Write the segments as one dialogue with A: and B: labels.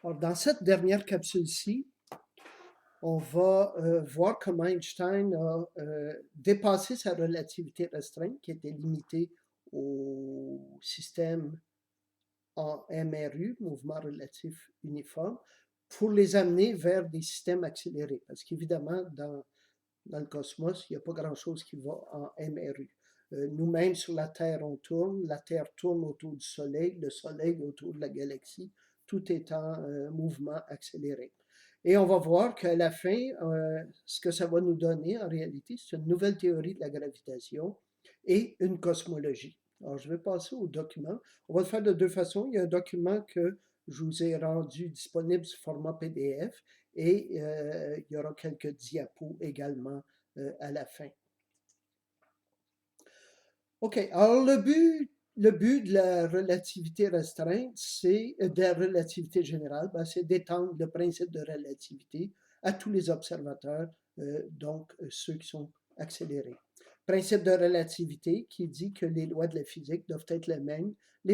A: Alors, dans cette dernière capsule-ci, on va voir comment Einstein a dépassé sa relativité restreinte, qui était limitée au système en MRU, mouvement relatif uniforme, pour les amener vers des systèmes accélérés. Parce qu'évidemment, dans le cosmos, il n'y a pas grand-chose qui va en MRU. Nous-mêmes, sur la Terre, on tourne, la Terre tourne autour du Soleil, le Soleil autour de la galaxie, tout est en mouvement accéléré. Et on va voir qu'à la fin, ce que ça va nous donner, en réalité, c'est une nouvelle théorie de la gravitation et une cosmologie. Alors, je vais passer au document. On va le faire de deux façons. Il y a un document que je vous ai rendu disponible sous format PDF et il y aura quelques diapos également à la fin. OK, alors le but de la relativité restreinte, de la relativité générale, c'est d'étendre le principe de relativité à tous les observateurs, donc ceux qui sont accélérés. Principe de relativité qui dit que les lois de la physique doivent être les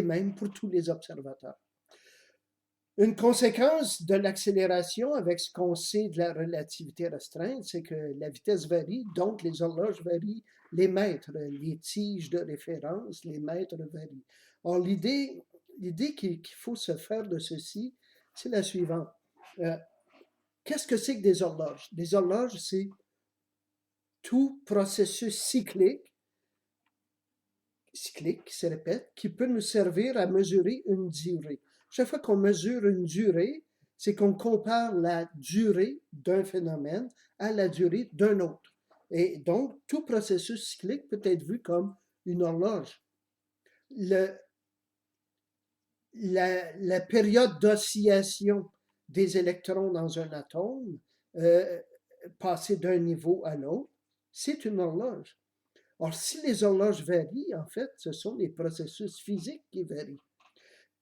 A: mêmes pour tous les observateurs. Une conséquence de l'accélération avec ce qu'on sait de la relativité restreinte, c'est que la vitesse varie, donc les horloges varient, les mètres, les tiges de référence, les mètres varient. Or, l'idée qu'il faut se faire de ceci, c'est la suivante. Qu'est-ce que c'est que des horloges? Des horloges, c'est tout processus cyclique qui se répète, qui peut nous servir à mesurer une durée. Chaque fois qu'on mesure une durée, c'est qu'on compare la durée d'un phénomène à la durée d'un autre. Et donc, tout processus cyclique peut être vu comme une horloge. La période d'oscillation des électrons dans un atome, passer d'un niveau à l'autre, c'est une horloge. Or, si les horloges varient, en fait, ce sont les processus physiques qui varient.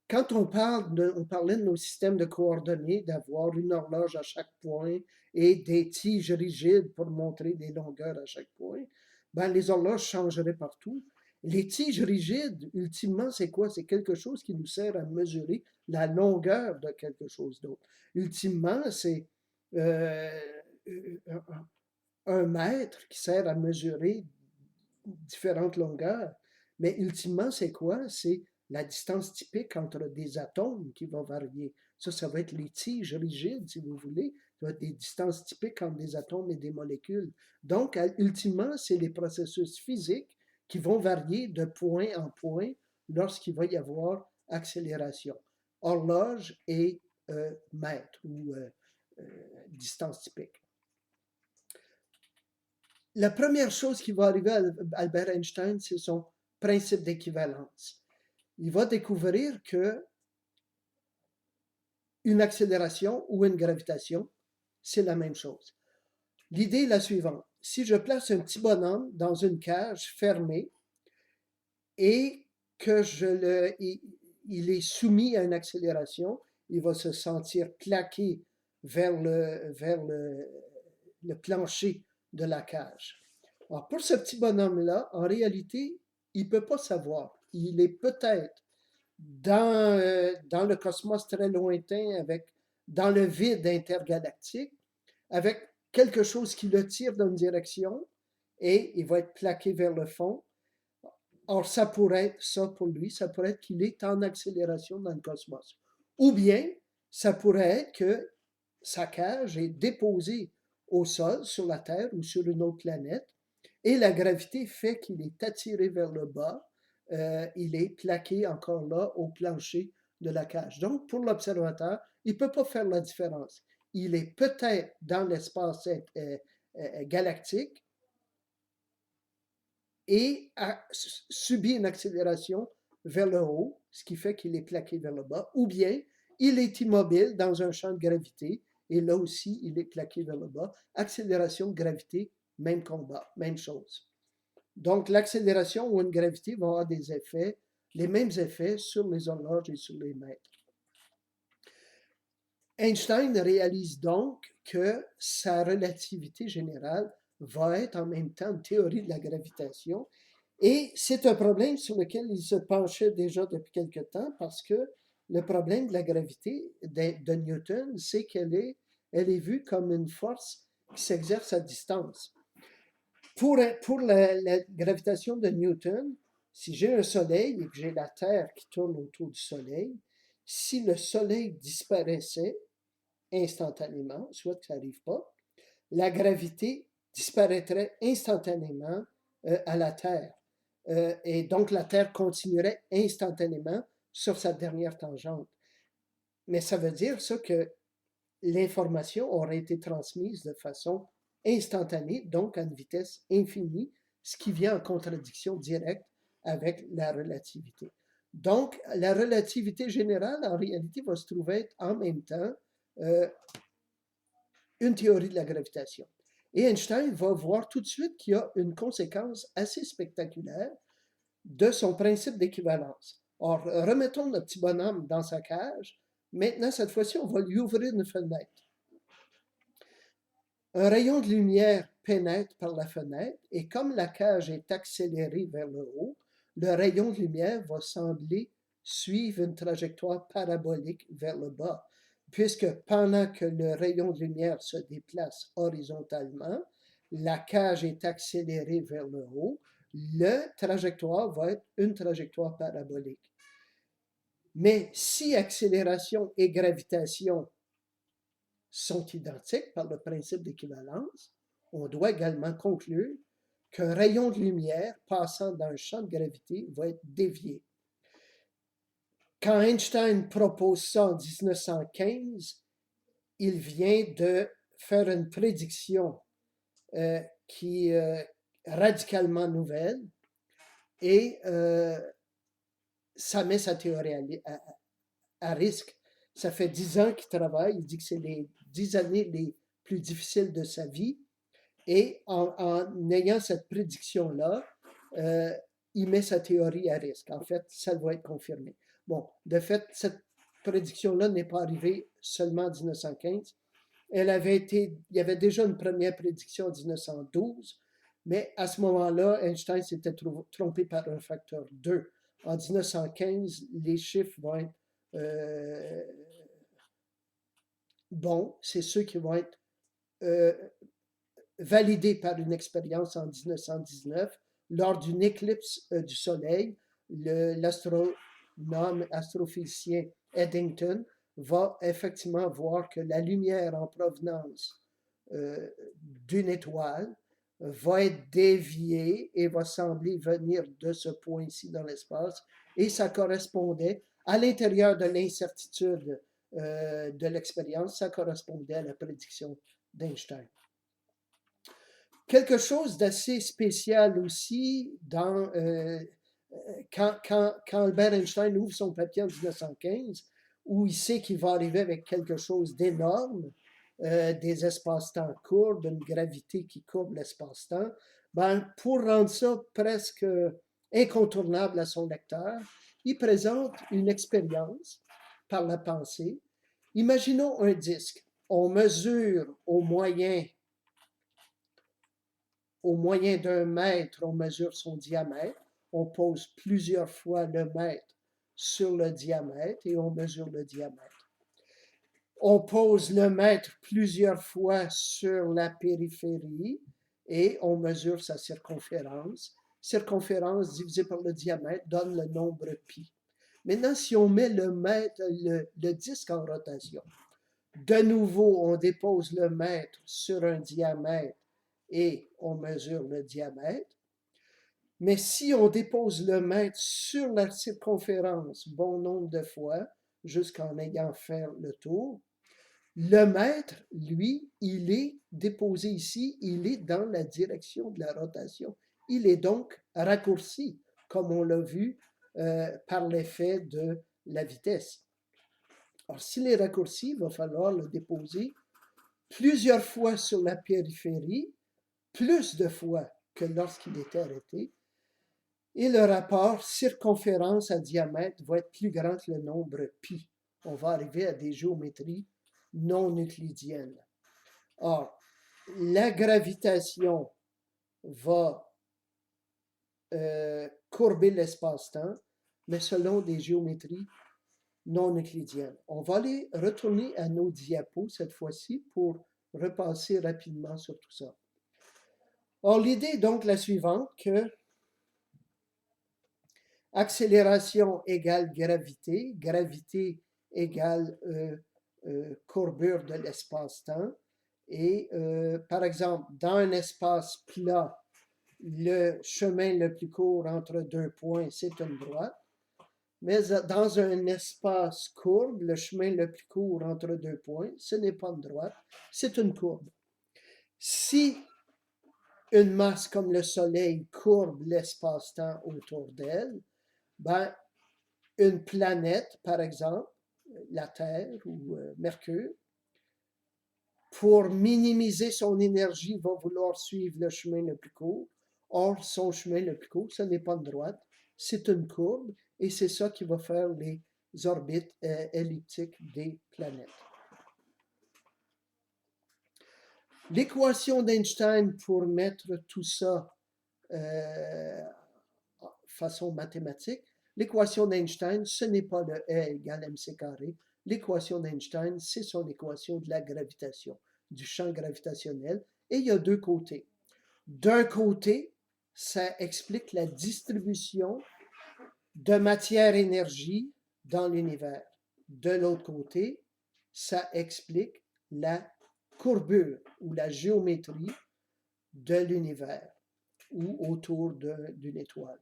A: Quand on parlait de nos systèmes de coordonnées, d'avoir une horloge à chaque point et des tiges rigides pour montrer des longueurs à chaque point, ben, les horloges changeraient partout. Les tiges rigides, ultimement, c'est quoi? C'est quelque chose qui nous sert à mesurer la longueur de quelque chose d'autre. Ultimement, c'est un mètre qui sert à mesurer différentes longueurs. Mais ultimement, c'est quoi? C'est la distance typique entre des atomes qui va varier. Ça va être les tiges rigides, si vous voulez. Ça va être des distances typiques entre des atomes et des molécules. Donc, ultimement, c'est les processus physiques qui vont varier de point en point lorsqu'il va y avoir accélération. Horloge et mètre ou distance typique. La première chose qui va arriver à Albert Einstein, c'est son principe d'équivalence. Il va découvrir que une accélération ou une gravitation, c'est la même chose. L'idée est la suivante. Si je place un petit bonhomme dans une cage fermée et que il est soumis à une accélération, il va se sentir plaqué vers le plancher de la cage. Alors, pour ce petit bonhomme-là, en réalité, il ne peut pas savoir. Il est peut-être dans le cosmos très lointain, dans le vide intergalactique, avec quelque chose qui le tire dans une direction et il va être plaqué vers le fond. Or, ça pourrait être ça pour lui, ça pourrait être qu'il est en accélération dans le cosmos. Ou bien, ça pourrait être que sa cage est déposée au sol, sur la Terre ou sur une autre planète, et la gravité fait qu'il est attiré vers le bas, il est plaqué encore là au plancher de la cage. Donc, pour l'observateur, il ne peut pas faire la différence. Il est peut-être dans l'espace galactique et a subi une accélération vers le haut, ce qui fait qu'il est plaqué vers le bas, ou bien il est immobile dans un champ de gravité, et là aussi, il est plaqué vers le bas. Accélération, gravité, même combat, même chose. Donc, l'accélération ou une gravité va avoir des effets, les mêmes effets sur les horloges et sur les mètres. Einstein réalise donc que sa relativité générale va être en même temps une théorie de la gravitation. Et c'est un problème sur lequel il se penchait déjà depuis quelque temps parce que Le problème de la gravité de Newton, c'est elle est vue comme une force qui s'exerce à distance. Pour la gravitation de Newton, si j'ai un soleil et que j'ai la Terre qui tourne autour du soleil, si le soleil disparaissait instantanément, soit que ça n'arrive pas, la gravité disparaîtrait instantanément à la Terre. Et donc la Terre continuerait instantanément sur sa dernière tangente. Mais ça veut dire ça que l'information aurait été transmise de façon instantanée, donc à une vitesse infinie, ce qui vient en contradiction directe avec la relativité. Donc, la relativité générale, en réalité, va se trouver être en même temps une théorie de la gravitation. Et Einstein va voir tout de suite qu'il y a une conséquence assez spectaculaire de son principe d'équivalence. Or, remettons le petit bonhomme dans sa cage. Maintenant, cette fois-ci, on va lui ouvrir une fenêtre. Un rayon de lumière pénètre par la fenêtre et comme la cage est accélérée vers le haut, le rayon de lumière va sembler suivre une trajectoire parabolique vers le bas, puisque pendant que le rayon de lumière se déplace horizontalement, la cage est accélérée vers le haut, la trajectoire va être une trajectoire parabolique. Mais si accélération et gravitation sont identiques par le principe d'équivalence, on doit également conclure qu'un rayon de lumière passant dans un champ de gravité va être dévié. Quand Einstein propose ça en 1915, il vient de faire une prédiction qui est radicalement nouvelle et ça met sa théorie à risque. Ça fait 10 ans qu'il travaille, il dit que c'est les 10 années les plus difficiles de sa vie. Et en ayant cette prédiction-là, il met sa théorie à risque. En fait, ça va être confirmé. Bon, de fait, cette prédiction-là n'est pas arrivée seulement en 1915. Il y avait déjà une première prédiction en 1912, mais à ce moment-là, Einstein s'était trompé par un facteur 2. En 1915, les chiffres vont être bons. C'est ceux qui vont être validés par une expérience en 1919 lors d'une éclipse du Soleil. L'astronome astrophysicien Eddington va effectivement voir que la lumière en provenance d'une étoile va être déviée et va sembler venir de ce point-ci dans l'espace. Et ça correspondait, à l'intérieur de l'incertitude de l'expérience, ça correspondait à la prédiction d'Einstein. Quelque chose d'assez spécial aussi quand Albert Einstein ouvre son papier en 1915, où il sait qu'il va arriver avec quelque chose d'énorme, des espaces-temps courbes, une gravité qui courbe l'espace-temps, pour rendre ça presque incontournable à son lecteur, il présente une expérience par la pensée. Imaginons un disque. On mesure au moyen d'1 mètre, on mesure son diamètre. On pose plusieurs fois le mètre sur le diamètre et on mesure le diamètre. On pose le mètre plusieurs fois sur la périphérie et on mesure sa circonférence. Circonférence divisée par le diamètre donne le nombre pi. Maintenant, si on met le disque en rotation, de nouveau, on dépose le mètre sur un diamètre et on mesure le diamètre. Mais si on dépose le mètre sur la circonférence bon nombre de fois, jusqu'en ayant fait le tour, le mètre, lui, il est déposé ici, il est dans la direction de la rotation. Il est donc raccourci, comme on l'a vu par l'effet de la vitesse. Alors, s'il est raccourci, il va falloir le déposer plusieurs fois sur la périphérie, plus de fois que lorsqu'il était arrêté. Et le rapport circonférence à diamètre va être plus grand que le nombre pi. On va arriver à des géométries non euclidiennes. Or, la gravitation va courber l'espace-temps, mais selon des géométries non euclidienne. On va aller retourner à nos diapos cette fois-ci pour repasser rapidement sur tout ça. Or, l'idée est donc la suivante, que accélération égale gravité, gravité égale courbure de l'espace-temps, et par exemple, dans un espace plat, le chemin le plus court entre deux points, c'est une droite. Mais dans un espace courbe, le chemin le plus court entre deux points, ce n'est pas une droite, c'est une courbe. Si une masse comme le Soleil courbe l'espace-temps autour d'elle, ben, une planète, par exemple, la Terre ou Mercure, pour minimiser son énergie, va vouloir suivre le chemin le plus court. Or, son chemin le plus court, ce n'est pas une droite, c'est une courbe, et c'est ça qui va faire les orbites elliptiques des planètes. L'équation d'Einstein, pour mettre tout ça de façon mathématique, l'équation d'Einstein, ce n'est pas le E égale mc carré. L'équation d'Einstein, c'est son équation de la gravitation, du champ gravitationnel, et il y a deux côtés. D'un côté, ça explique la distribution de matière-énergie dans l'univers. De l'autre côté, ça explique la courbure ou la géométrie de l'univers ou autour d'une étoile.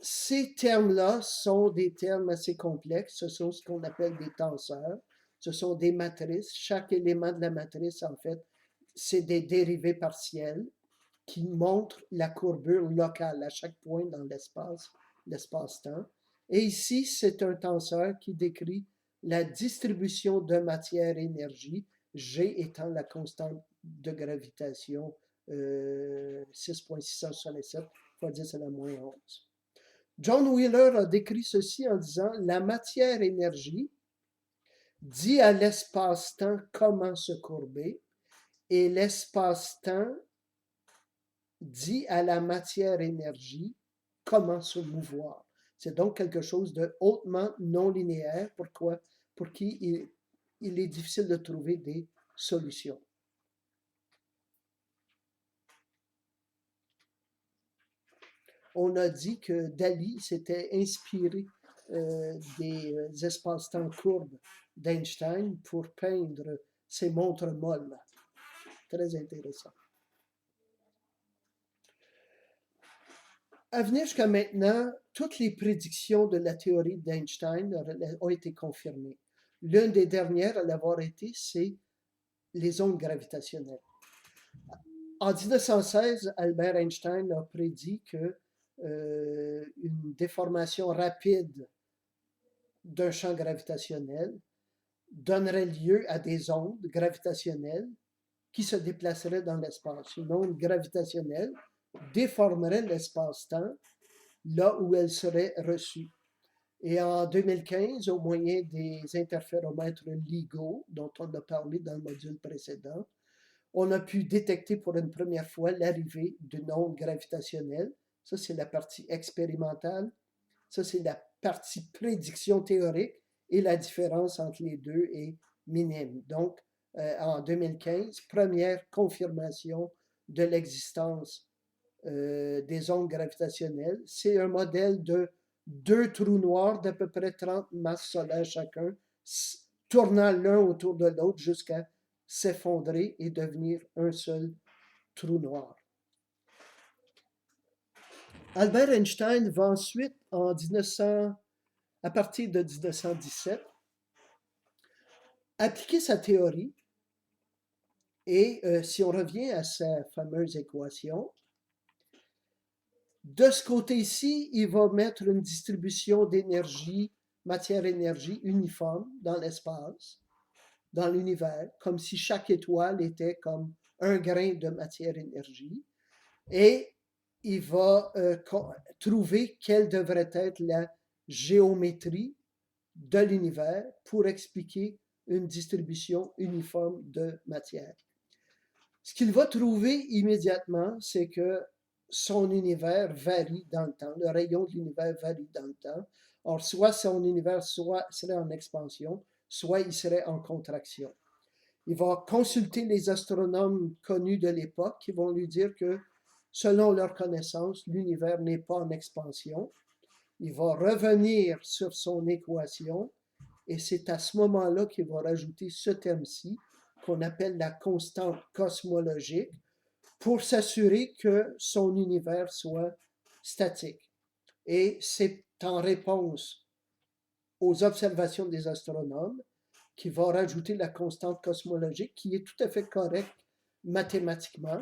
A: Ces termes-là sont des termes assez complexes. Ce sont ce qu'on appelle des tenseurs. Ce sont des matrices. Chaque élément de la matrice, en fait, c'est des dérivés partiels qui montrent la courbure locale à chaque point dans l'espace-temps. Et ici, c'est un tenseur qui décrit la distribution de matière-énergie, G étant la constante de gravitation 6.667 fois 10 à la moins 11. John Wheeler a décrit ceci en disant: la matière-énergie dit à l'espace-temps comment se courber, et l'espace-temps dit à la matière-énergie comment se mouvoir. C'est donc quelque chose de hautement non linéaire, pour qui il est difficile de trouver des solutions. On a dit que Dali s'était inspiré des espaces-temps courbes d'Einstein pour peindre ses montres molles. Très intéressant. À venir jusqu'à maintenant, toutes les prédictions de la théorie d'Einstein ont été confirmées. L'une des dernières à l'avoir été, c'est les ondes gravitationnelles. En 1916, Albert Einstein a prédit que une déformation rapide d'un champ gravitationnel donnerait lieu à des ondes gravitationnelles qui se déplaceraient dans l'espace. Une onde gravitationnelle déformerait l'espace-temps là où elle serait reçue. Et en 2015, au moyen des interféromètres LIGO, dont on a parlé dans le module précédent, on a pu détecter pour une première fois l'arrivée d'une onde gravitationnelle. Ça, c'est la partie expérimentale. Ça, c'est la partie prédiction théorique. Et la différence entre les deux est minime. Donc, en 2015, première confirmation de l'existence des ondes gravitationnelles. C'est un modèle de deux trous noirs d'à peu près 30 masses solaires chacun, tournant l'un autour de l'autre jusqu'à s'effondrer et devenir un seul trou noir. Albert Einstein va ensuite, à partir de 1917, appliquer sa théorie. Et si on revient à sa fameuse équation, de ce côté-ci, il va mettre une distribution d'énergie, matière-énergie uniforme dans l'espace, dans l'univers, comme si chaque étoile était comme un grain de matière-énergie. Et il va trouver quelle devrait être la géométrie de l'univers pour expliquer une distribution uniforme de matière. Ce qu'il va trouver immédiatement, c'est que son univers varie dans le temps, le rayon de l'univers varie dans le temps. Or, soit son univers serait en expansion, soit il serait en contraction. Il va consulter les astronomes connus de l'époque qui vont lui dire que, selon leur connaissance, l'univers n'est pas en expansion. Il va revenir sur son équation et c'est à ce moment-là qu'il va rajouter ce terme-ci qu'on appelle la constante cosmologique pour s'assurer que son univers soit statique. Et c'est en réponse aux observations des astronomes qui va rajouter la constante cosmologique qui est tout à fait correcte mathématiquement.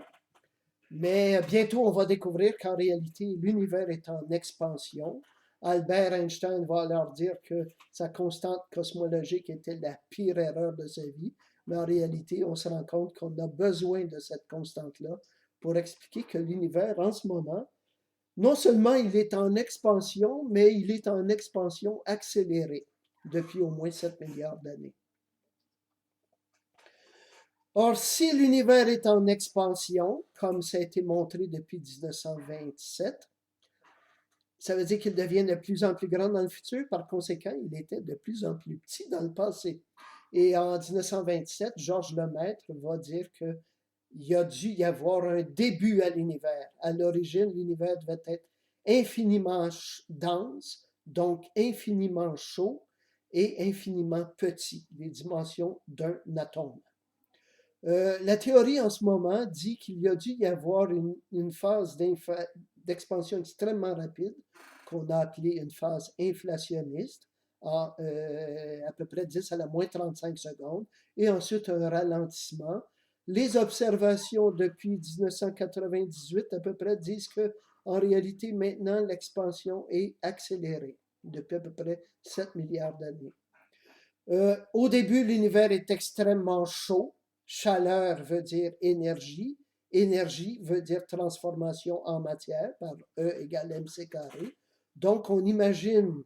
A: Mais bientôt, on va découvrir qu'en réalité, l'univers est en expansion. Albert Einstein va leur dire que sa constante cosmologique était la pire erreur de sa vie. Mais en réalité, on se rend compte qu'on a besoin de cette constante-là pour expliquer que l'univers, en ce moment, non seulement il est en expansion, mais il est en expansion accélérée depuis au moins 7 milliards d'années. Or, si l'univers est en expansion, comme ça a été montré depuis 1927, ça veut dire qu'il devient de plus en plus grand dans le futur. Par conséquent, il était de plus en plus petit dans le passé. Et en 1927, Georges Lemaître va dire qu'il a dû y avoir un début à l'univers. À l'origine, l'univers devait être infiniment dense, donc infiniment chaud et infiniment petit, les dimensions d'un atome. La théorie en ce moment dit qu'il y a dû y avoir une phase d'expansion extrêmement rapide, qu'on a appelée une phase inflationniste, à peu près 10 à la moins 35 secondes, et ensuite un ralentissement. Les observations depuis 1998 à peu près disent que, en réalité, maintenant, l'expansion est accélérée depuis à peu près 7 milliards d'années. Au début, l'univers est extrêmement chaud. Chaleur veut dire énergie. Énergie veut dire transformation en matière par E égale mc carré. Donc, on imagine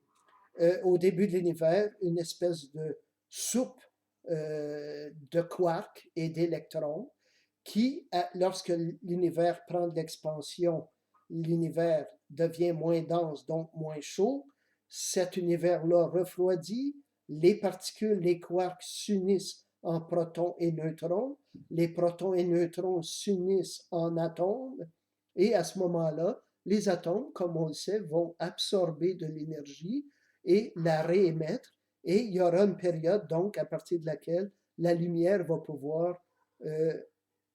A: au début de l'univers une espèce de soupe de quarks et d'électrons qui, lorsque l'univers prend de l'expansion, l'univers devient moins dense, donc moins chaud. Cet univers-là refroidit. Les particules, les quarks s'unissent en protons et neutrons. Les protons et neutrons s'unissent en atomes. Et à ce moment-là, les atomes, comme on le sait, vont absorber de l'énergie et la réémettre. Et il y aura une période, donc, à partir de laquelle la lumière va pouvoir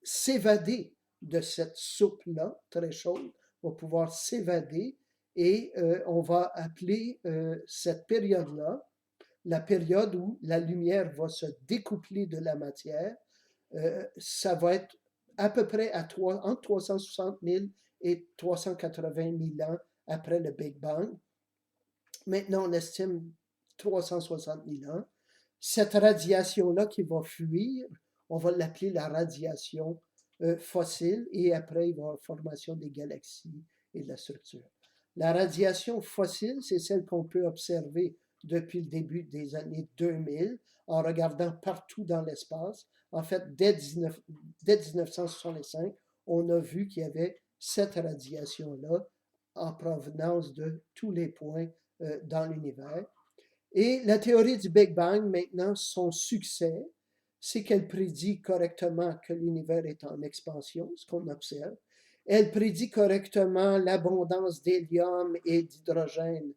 A: s'évader de cette soupe-là, très chaude, va pouvoir s'évader et on va appeler cette période-là la période où la lumière va se découpler de la matière. Ça va être à peu près entre 360 000 et 380 000 ans après le Big Bang. Maintenant, on estime 360 000 ans. Cette radiation-là qui va fuir, on va l'appeler la radiation fossile, et après, il va y avoir la formation des galaxies et de la structure. La radiation fossile, c'est celle qu'on peut observer depuis le début des années 2000 en regardant partout dans l'espace. En fait, dès 1965, on a vu qu'il y avait cette radiation-là en provenance de tous les points dans l'univers. Et la théorie du Big Bang, maintenant, son succès, c'est qu'elle prédit correctement que l'univers est en expansion, ce qu'on observe. Elle prédit correctement l'abondance d'hélium et d'hydrogène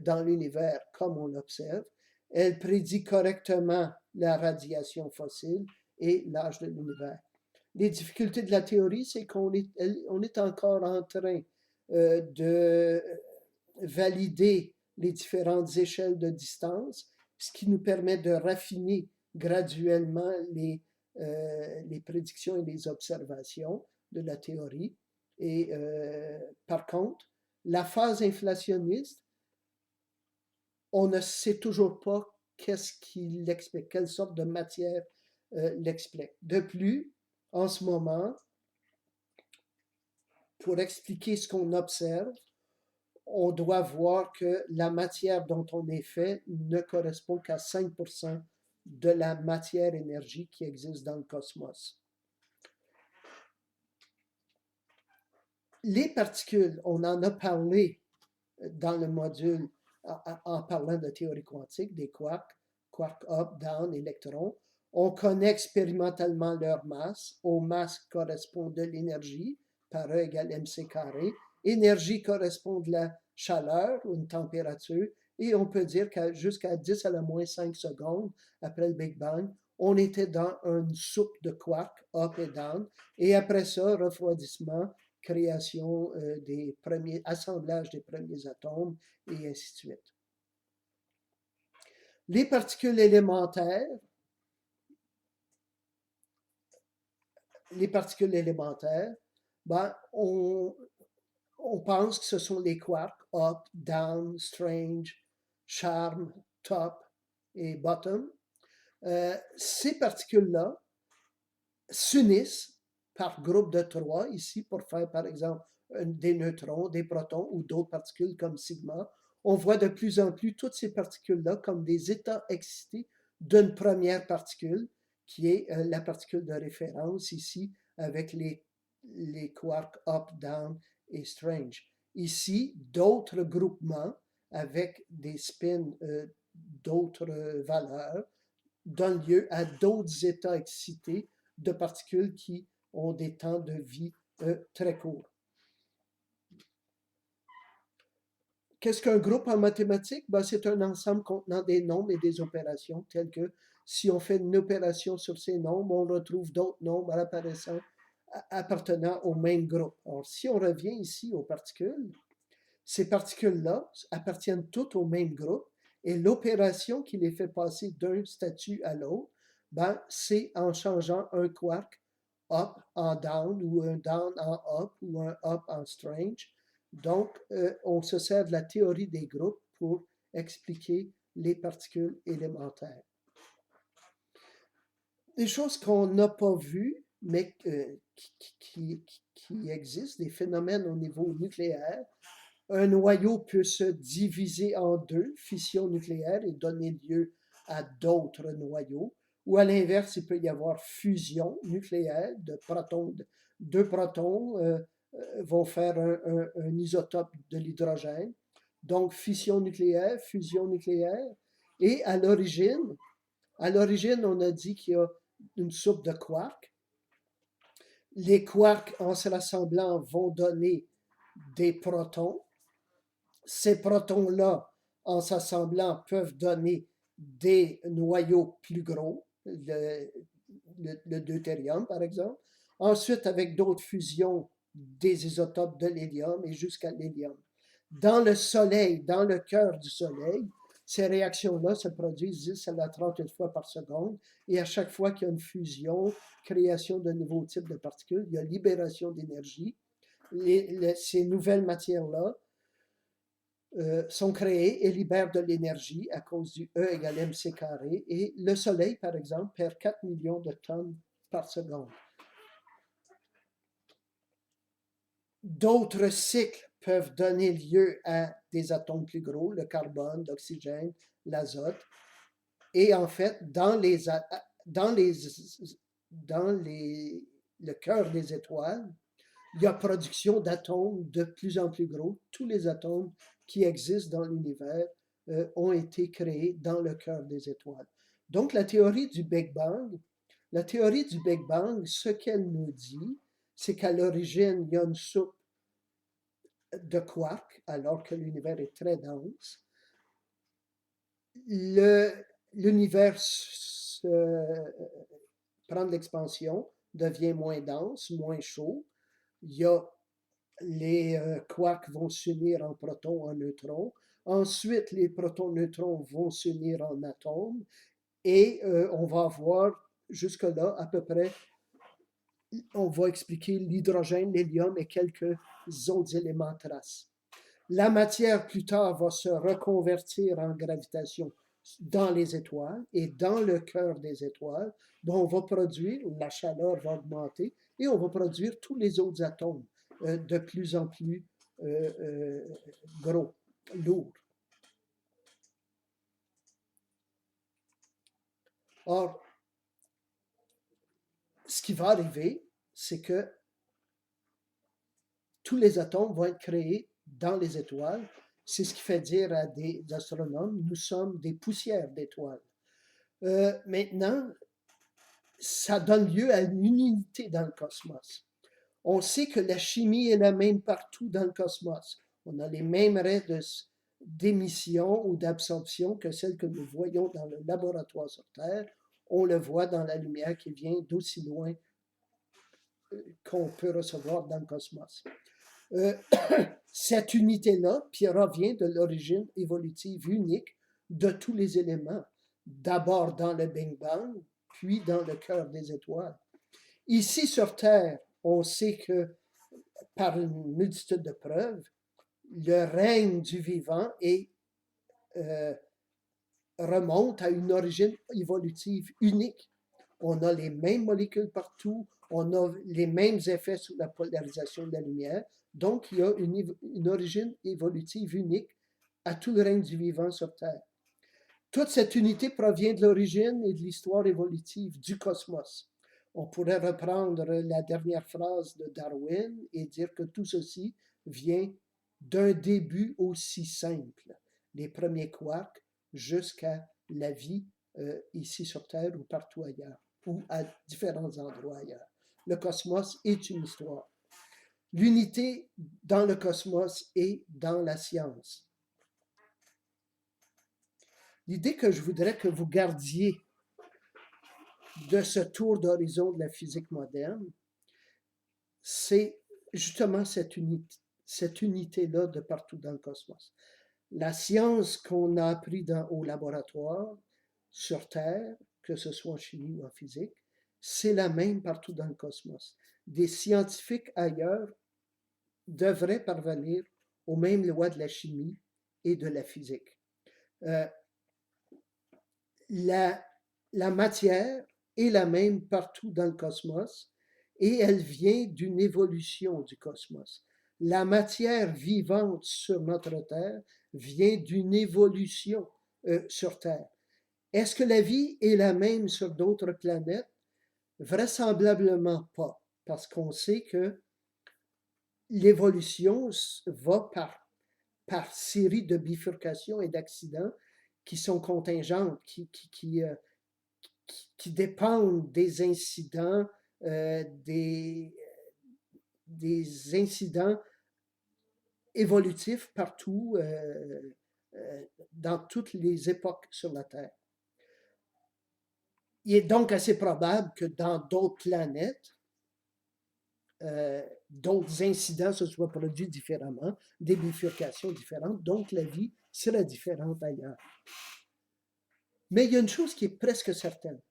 A: dans l'univers, comme on l'observe. Elle prédit correctement la radiation fossile et l'âge de l'univers. Les difficultés de la théorie, c'est qu'on est encore en train de valider les différentes échelles de distance, ce qui nous permet de raffiner graduellement les prédictions et les observations de la théorie. Et par contre, la phase inflationniste, on ne sait toujours pas qu'est-ce qui l'explique, quelle sorte de matière l'explique. De plus, en ce moment, pour expliquer ce qu'on observe, on doit voir que la matière dont on est fait ne correspond qu'à 5% de la matière-énergie qui existe dans le cosmos. Les particules, on en a parlé dans le module en parlant de théorie quantique, des quarks, quarks up, down, électrons. On connaît expérimentalement leur masse. Aux masses correspond de l'énergie, par E égale mc carré. Énergie correspond de la chaleur ou une température. Et on peut dire qu'à jusqu'à 10 à la moins 5 secondes après le Big Bang, on était dans une soupe de quarks, up et down. Et après ça, refroidissement, création des premiers, assemblage des premiers atomes, et ainsi de suite. Les particules élémentaires, ben, on pense que ce sont les quarks, up, down, strange, charm, top et bottom. Ces particules-là s'unissent par groupe de 3 ici pour faire par exemple des neutrons, des protons ou d'autres particules comme sigma. On voit de plus en plus toutes ces particules-là comme des états excités d'une première particule qui est la particule de référence ici avec les quarks up, down et strange. Ici, d'autres groupements avec des spins d'autres valeurs donnent lieu à d'autres états excités de particules qui ont des temps de vie très courts. Qu'est-ce qu'un groupe en mathématiques? Ben, c'est un ensemble contenant des nombres et des opérations, telles que si on fait une opération sur ces nombres, on retrouve d'autres nombres appartenant au même groupe. Alors, si on revient ici aux particules, ces particules-là appartiennent toutes au même groupe et l'opération qui les fait passer d'un statut à l'autre, ben, c'est en changeant un quark up en down ou un down en up ou un up en strange. Donc, on se sert de la théorie des groupes pour expliquer les particules élémentaires. Des choses qu'on n'a pas vues, mais qui existent, des phénomènes au niveau nucléaire. Un noyau peut se diviser en deux, fission nucléaire, et donner lieu à d'autres noyaux. Ou à l'inverse, il peut y avoir fusion nucléaire de protons. Deux protons vont faire un isotope de l'hydrogène. Donc, fission nucléaire, fusion nucléaire. Et à l'origine, on a dit qu'il y a une soupe de quarks. Les quarks, en se rassemblant, vont donner des protons. Ces protons-là, en s'assemblant, peuvent donner des noyaux plus gros, le deutérium par exemple. Ensuite, avec d'autres fusions, des isotopes de l'hélium et jusqu'à l'hélium. Dans le Soleil, dans le cœur du Soleil, ces réactions-là se produisent 10 à la 38 fois par seconde et à chaque fois qu'il y a une fusion, création de nouveaux types de particules, il y a libération d'énergie. Ces nouvelles matières-là sont créées et libèrent de l'énergie à cause du E égale mc carré. Et le Soleil, par exemple, perd 4 millions de tonnes par seconde. D'autres cycles peuvent donner lieu à des atomes plus gros, le carbone, l'oxygène, l'azote. Et en fait, dans le cœur des étoiles, il y a production d'atomes de plus en plus gros. Tous les atomes qui existent dans l'univers ont été créés dans le cœur des étoiles. Donc, la théorie du Big Bang, ce qu'elle nous dit, c'est qu'à l'origine, il y a une soupe de quarks, alors que l'univers est très dense. L'univers prend de l'expansion, devient moins dense, moins chaud. Les quarks vont s'unir en protons, en neutrons. Ensuite, les protons-neutrons vont s'unir en atomes. Et on va avoir jusque-là à peu près, on va expliquer l'hydrogène, l'hélium et quelques autres éléments traces. La matière, plus tard, va se reconvertir en gravitation dans les étoiles et dans le cœur des étoiles. Donc, on va produire, la chaleur va augmenter et on va produire tous les autres atomes de plus en plus gros, lourds. Or, ce qui va arriver, c'est que tous les atomes vont être créés dans les étoiles c'est ce qui fait dire à des astronomes, nous sommes des poussières d'étoiles. Maintenant, ça donne lieu à une unité dans le cosmos. On sait que la chimie est la même partout dans le cosmos. On a les mêmes raies d'émission ou d'absorption que celles que nous voyons dans le laboratoire sur Terre. On le voit dans la lumière qui vient d'aussi loin qu'on peut recevoir dans le cosmos. Cette unité-là provient de l'origine évolutive unique de tous les éléments, d'abord dans le Big Bang, puis dans le cœur des étoiles. Ici sur Terre, on sait que par une multitude de preuves, le règne du vivant remonte à une origine évolutive unique. On a les mêmes molécules partout, on a les mêmes effets sur la polarisation de la lumière, donc il y a une origine évolutive unique à tout le règne du vivant sur Terre. Toute cette unité provient de l'origine et de l'histoire évolutive du cosmos. On pourrait reprendre la dernière phrase de Darwin et dire que tout ceci vient d'un début aussi simple, les premiers quarks jusqu'à la vie ici sur Terre ou partout ailleurs, ou à différents endroits ailleurs. Le cosmos est une histoire. L'unité dans le cosmos est dans la science. L'idée que je voudrais que vous gardiez de ce tour d'horizon de la physique moderne, c'est justement cette unité-là de partout dans le cosmos. La science qu'on a appris au laboratoire, sur Terre, que ce soit en chimie ou en physique, c'est la même partout dans le cosmos. Des scientifiques ailleurs devraient parvenir aux mêmes lois de la chimie et de la physique. La matière est la même partout dans le cosmos et elle vient d'une évolution du cosmos. La matière vivante sur notre Terre vient d'une évolution sur Terre. Est-ce que la vie est la même sur d'autres planètes? Vraisemblablement pas, parce qu'on sait que l'évolution va par série de bifurcations et d'accidents qui sont contingentes, qui dépendent des incidents, des incidents évolutifs partout, dans toutes les époques sur la Terre. Il est donc assez probable que dans d'autres planètes, d'autres incidents se soient produits différemment, des bifurcations différentes, donc la vie serait différente ailleurs. Mais il y a une chose qui est presque certaine,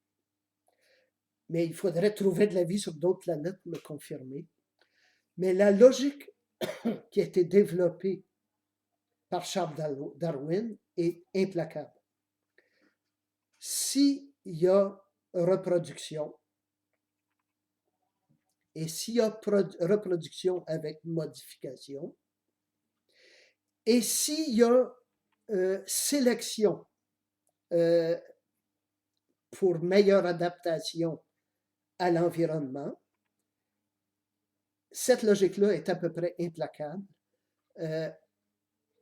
A: mais il faudrait trouver de la vie sur d'autres planètes pour le confirmer, mais la logique qui a été développée par Charles Darwin est implacable. S'il y a reproduction, et s'il y a reproduction avec modification, et s'il y a sélection pour meilleure adaptation à l'environnement, cette logique-là est à peu près implacable.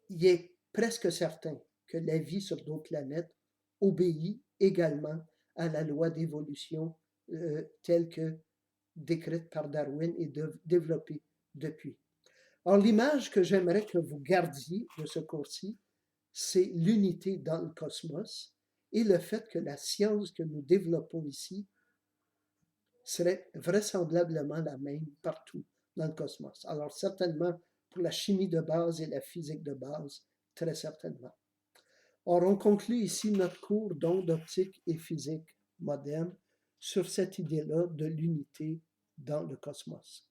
A: Il est presque certain que la vie sur d'autres planètes obéit également à la loi d'évolution telle que décrite par Darwin et développée depuis. Or, l'image que j'aimerais que vous gardiez de ce cours-ci, c'est l'unité dans le cosmos et le fait que la science que nous développons ici serait vraisemblablement la même partout dans le cosmos. Alors, certainement, pour la chimie de base et la physique de base, très certainement. Or, on conclut ici notre cours d'ondes optiques et physique moderne sur cette idée-là de l'unité dans le cosmos.